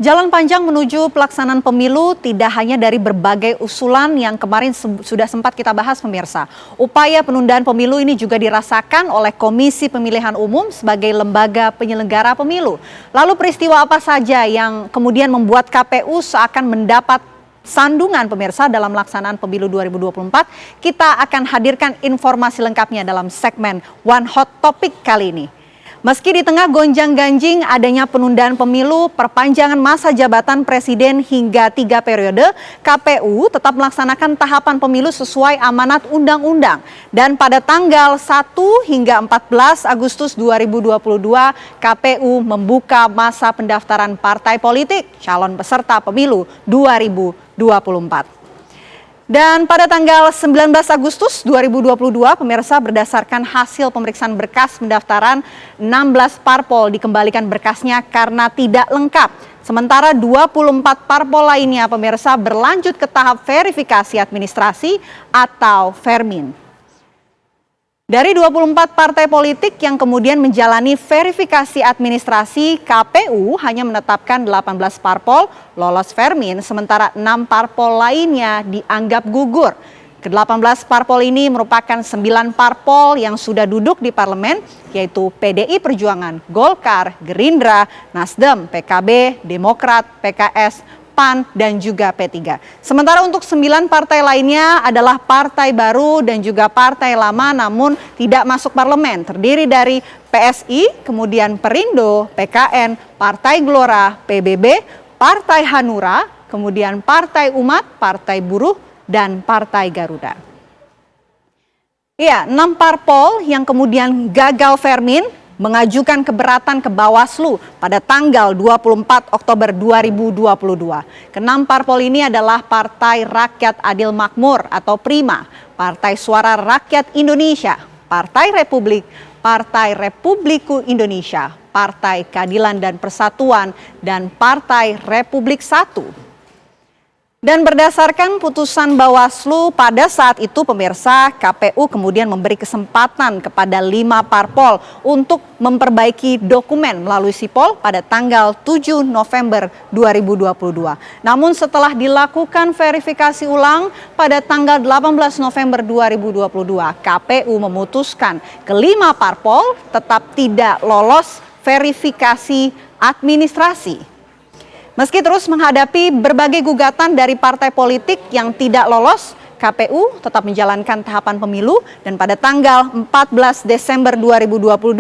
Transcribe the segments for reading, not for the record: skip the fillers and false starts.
Jalan panjang menuju pelaksanaan pemilu tidak hanya dari berbagai usulan yang kemarin sudah sempat kita bahas pemirsa. Upaya penundaan pemilu ini juga dirasakan oleh Komisi Pemilihan Umum sebagai lembaga penyelenggara pemilu. Lalu peristiwa apa saja yang kemudian membuat KPU seakan mendapat sandungan pemirsa dalam pelaksanaan pemilu 2024? Kita akan hadirkan informasi lengkapnya dalam segmen One Hot Topic kali ini. Meski di tengah gonjang-ganjing adanya penundaan pemilu, perpanjangan masa jabatan presiden hingga 3 periode, KPU tetap melaksanakan tahapan pemilu sesuai amanat undang-undang. Dan pada tanggal 1 hingga 14 Agustus 2022, KPU membuka masa pendaftaran partai politik calon peserta pemilu 2024. Dan pada tanggal 19 Agustus 2022, pemirsa, berdasarkan hasil pemeriksaan berkas pendaftaran, 16 parpol dikembalikan berkasnya karena tidak lengkap. Sementara 24 parpol lainnya, pemirsa, berlanjut ke tahap verifikasi administrasi atau Vermin. Dari 24 partai politik yang kemudian menjalani verifikasi administrasi, KPU hanya menetapkan 18 parpol lolos Vermin, sementara 6 parpol lainnya dianggap gugur. Ke-18 parpol ini merupakan 9 parpol yang sudah duduk di parlemen, yaitu PDI Perjuangan, Golkar, Gerindra, Nasdem, PKB, Demokrat, PKS, PAN, dan juga P3. Sementara untuk 9 partai lainnya adalah partai baru dan juga partai lama namun tidak masuk parlemen. Terdiri dari PSI, kemudian Perindo, PKN, Partai Gelora, PBB, Partai Hanura, kemudian Partai Umat, Partai Buruh, dan Partai Garuda. Ya, 6 parpol yang kemudian gagal Vermin mengajukan keberatan ke Bawaslu pada tanggal 24 Oktober 2022. Ke-6 parpol ini adalah Partai Rakyat Adil Makmur atau PRIMA, Partai Suara Rakyat Indonesia, Partai Republik, Partai Republiku Indonesia, Partai Keadilan dan Persatuan, dan Partai Republik Satu. Dan berdasarkan putusan Bawaslu pada saat itu, pemirsa, KPU kemudian memberi kesempatan kepada 5 parpol untuk memperbaiki dokumen melalui sipol pada tanggal 7 November 2022. Namun setelah dilakukan verifikasi ulang pada tanggal 18 November 2022, KPU memutuskan ke-5 parpol tetap tidak lolos verifikasi administrasi. Meski terus menghadapi berbagai gugatan dari partai politik yang tidak lolos, KPU tetap menjalankan tahapan pemilu dan pada tanggal 14 Desember 2022,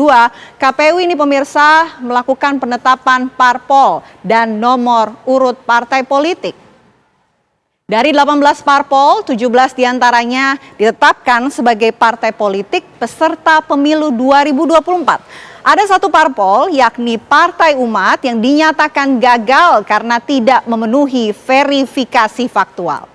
KPU ini pemirsa melakukan penetapan parpol dan nomor urut partai politik. Dari 18 parpol, 17 diantaranya ditetapkan sebagai partai politik peserta pemilu 2024. Ada 1 parpol, yakni Partai Umat, yang dinyatakan gagal karena tidak memenuhi verifikasi faktual.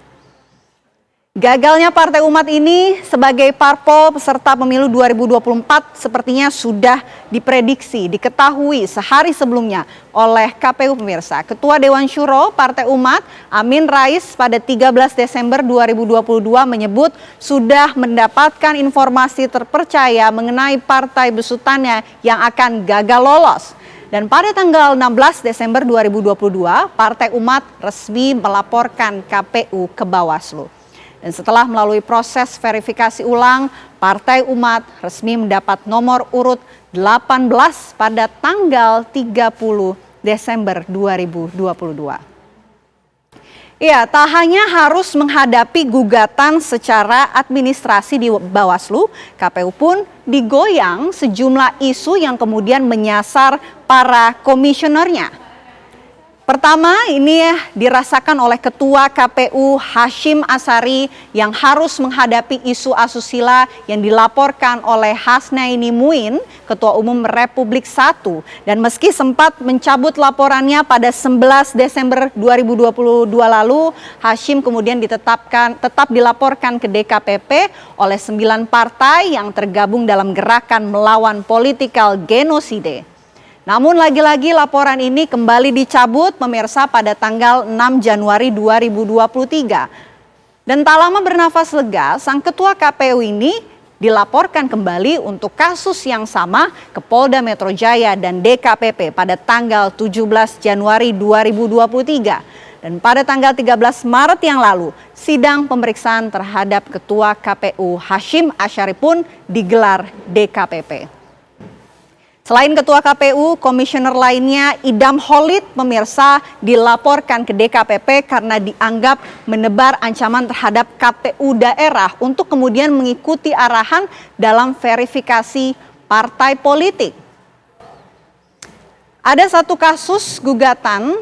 Gagalnya Partai Umat ini sebagai parpol peserta pemilu 2024 sepertinya sudah diprediksi, diketahui sehari sebelumnya oleh KPU pemirsa. Ketua Dewan Syuro Partai Umat, Amin Rais, pada 13 Desember 2022 menyebut sudah mendapatkan informasi terpercaya mengenai partai besutannya yang akan gagal lolos. Dan pada tanggal 16 Desember 2022, Partai Umat resmi melaporkan KPU ke Bawaslu. Dan setelah melalui proses verifikasi ulang, Partai Umat resmi mendapat nomor urut 18 pada tanggal 30 Desember 2022. Ya, tak hanya harus menghadapi gugatan secara administrasi di Bawaslu, KPU pun digoyang sejumlah isu yang kemudian menyasar para komisionernya. Pertama, ini dirasakan oleh Ketua KPU Hashim Asyari yang harus menghadapi isu asusila yang dilaporkan oleh Hasnaini Muin, Ketua Umum Republik Satu. Dan meski sempat mencabut laporannya pada 11 Desember 2022 lalu, Hashim kemudian tetap dilaporkan ke DKPP oleh 9 partai yang tergabung dalam gerakan melawan politikal genosida. Namun lagi-lagi laporan ini kembali dicabut pemirsa pada tanggal 6 Januari 2023. Dan tak lama bernafas lega, sang ketua KPU ini dilaporkan kembali untuk kasus yang sama ke Polda Metro Jaya dan DKPP pada tanggal 17 Januari 2023. Dan pada tanggal 13 Maret yang lalu, sidang pemeriksaan terhadap Ketua KPU Hashim Asyari pun digelar DKPP. Selain Ketua KPU, komisioner lainnya Idam Holik pemirsa dilaporkan ke DKPP karena dianggap menebar ancaman terhadap KPU daerah untuk kemudian mengikuti arahan dalam verifikasi partai politik. Ada satu kasus gugatan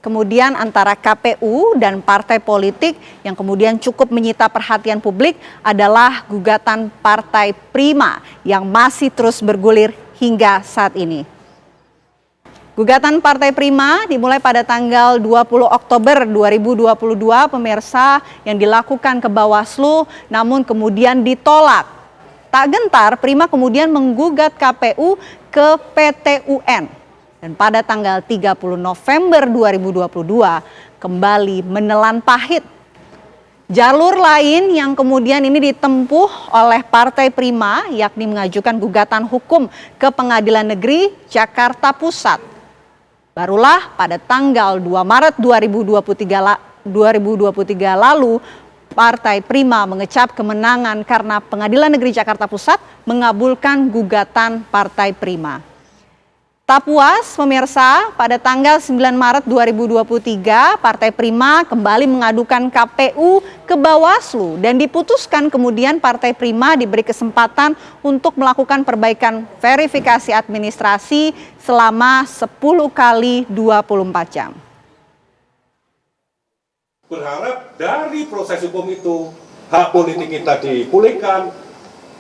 kemudian antara KPU dan partai politik yang kemudian cukup menyita perhatian publik adalah gugatan Partai Prima yang masih terus bergulir hingga saat ini. Gugatan Partai Prima dimulai pada tanggal 20 Oktober 2022 pemirsa yang dilakukan ke Bawaslu namun kemudian ditolak. Tak gentar Prima kemudian menggugat KPU ke PT UN. Dan pada tanggal 30 November 2022 kembali menelan pahit. Jalur lain yang kemudian ini ditempuh oleh Partai Prima yakni mengajukan gugatan hukum ke Pengadilan Negeri Jakarta Pusat. Barulah pada tanggal 2 Maret 2023 lalu Partai Prima mengecap kemenangan karena Pengadilan Negeri Jakarta Pusat mengabulkan gugatan Partai Prima. Tak puas pemirsa, pada tanggal 9 Maret 2023 Partai Prima kembali mengadukan KPU ke Bawaslu dan diputuskan kemudian Partai Prima diberi kesempatan untuk melakukan perbaikan verifikasi administrasi selama 10 kali 24 jam. Berharap dari proses hukum itu hak politik kita dipulihkan,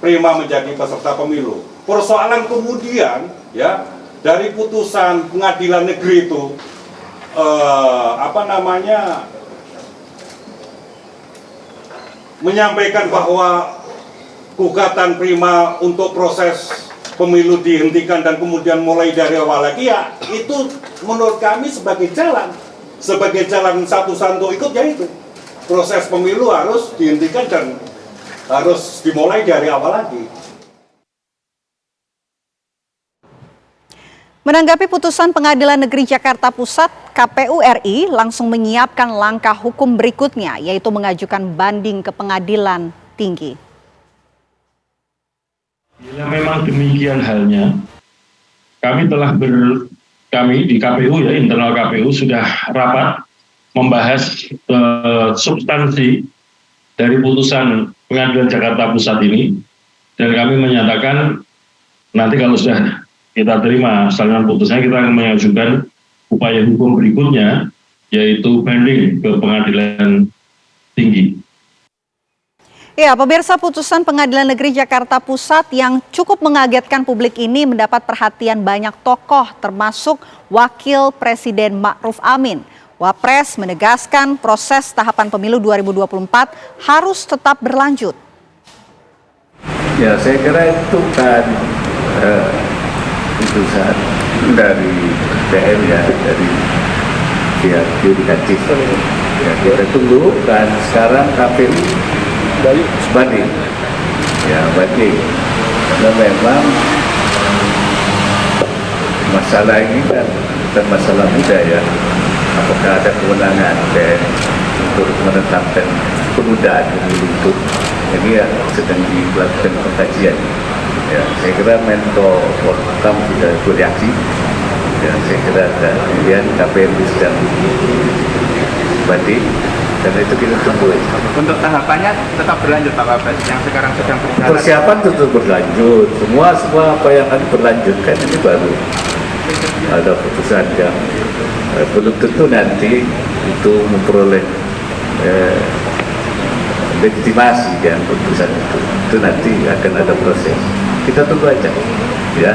Prima menjadi peserta pemilu. Persoalan kemudian dari putusan pengadilan negeri itu menyampaikan bahwa gugatan Prima untuk proses pemilu dihentikan dan kemudian mulai dari awal lagi, ya itu menurut kami sebagai jalan satu-satu ikut, yaitu proses pemilu harus dihentikan dan harus dimulai dari awal lagi. Menanggapi putusan Pengadilan Negeri Jakarta Pusat, KPU RI langsung menyiapkan langkah hukum berikutnya, yaitu mengajukan banding ke Pengadilan Tinggi. Bila memang demikian halnya, kami di KPU internal KPU sudah rapat membahas substansi dari putusan Pengadilan Jakarta Pusat ini, dan kami menyatakan nanti kalau sudah kita terima salinan putusannya, kita akan mengajukan upaya hukum berikutnya, yaitu banding ke Pengadilan Tinggi. Ya, pemirsa, putusan Pengadilan Negeri Jakarta Pusat yang cukup mengagetkan publik ini mendapat perhatian banyak tokoh, termasuk Wakil Presiden Ma'ruf Amin. Wapres menegaskan proses tahapan pemilu 2024 harus tetap berlanjut. Ya, saya kira itu kan putusan dari PM dari pihak yudikatif. Ya, kita tunggu, dan sekarang KPU banding. Ya, banding. Karena memang masalah ini kan bukan masalah mudah ya. Apakah ada kewenangan PM untuk menetapkan penundaan pemilu itu? Ini ya sedang dilakukan pengkajian. Ya, saya kira Menko Polhukam sudah bereaksi. Ya, saya kira kemudian KPU sedang banding, dan itu kita tunggu. Untuk tahapannya tetap berlanjut Pak Wapres, yang sekarang sedang berjalan. Persiapan tetap berlanjut, semua apa yang akan berlanjutkan ini baru ada putusan yang belum tentu nanti itu memperoleh legitimasi putusan itu nanti akan ada proses. Kita tunggu aja, ya.